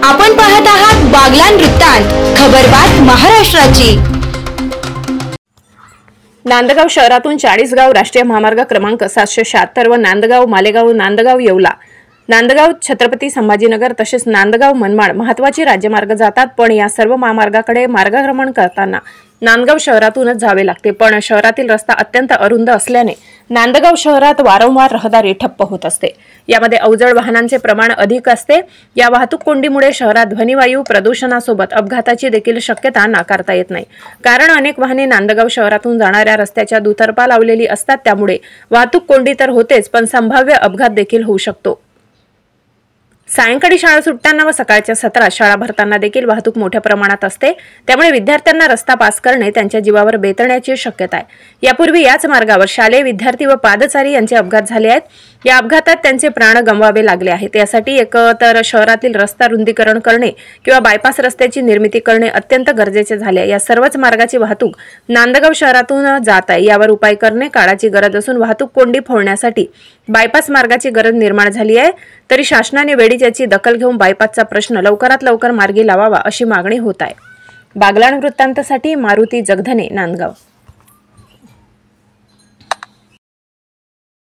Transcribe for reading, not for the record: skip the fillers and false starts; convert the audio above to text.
आपण पाहत आहात बागलाण वृत्तांत, खबरबात महाराष्ट्राची। नांदगाव शहरातून चाळीसगाव राष्ट्रीय महामार्ग क्रमांक 776 व नांदगाव मालेगाव नांदगाव येवला नांदगाव छत्रपती संभाजीनगर तसेच नांदगाव मनमाड महत्त्वाचे राज्यमार्ग जातात। पण या सर्व महामार्गाकडे मार्गक्रमण करताना नांदगाव शहरातूनच जावे लागते। पण शहरातील रस्ता अत्यंत अरुंद असल्याने नांदगाव शहरात वारंवार रहदारी ठप्प होत असते। यामध्ये अवजड वाहनांचे प्रमाण अधिक असते। या वाहतूक कोंडीमुळे शहरात ध्वनिवायू प्रदूषणासोबत अपघाताची देखील शक्यता नाकारता येत नाही। कारण अनेक वाहने नांदगाव शहरातून जाणाऱ्या रस्त्याच्या दुतर्फा लावलेली असतात, त्यामुळे वाहतूक कोंडी तर होतेच, पण संभाव्य अपघात देखील होऊ शकतो। सायंकाळी शाळा सुटताना व सकाळच्या सत्रात शाळा भरताना देखील वाहतूक मोठ्या प्रमाणात असते, त्यामुळे विद्यार्थ्यांना रस्ता पास करणे त्यांच्या जीवावर बेतण्याची शक्यता आहे। यापूर्वी याच मार्गावर शालेय विद्यार्थी व पादचारी यांचे अपघात झाले आहेत। या अपघातात त्यांचे प्राण गमवावे लागले आहेत। यासाठी एकतर शहरातील रस्ता रुंदीकरण करणे किंवा बायपास रस्त्याची निर्मिती करणे अत्यंत गरजेचे झाले आहे। या सर्वच मार्गाची वाहतूक नांदगाव शहरातून जात आहे, यावर उपाय करणे काळाची गरज असून वाहतूक कोंडी फोडण्यासाठी बायपास मार्गाची गरज निर्माण झाली आहे। तरी शासनाने वेळीच याची दखल घेऊन बायपासचा प्रश्न लवकरात लवकर मार्गी लावावा अशी मागणी होत आहे। बागलाण वृत्तांतसाठी मारुती जगधने, नांदगाव।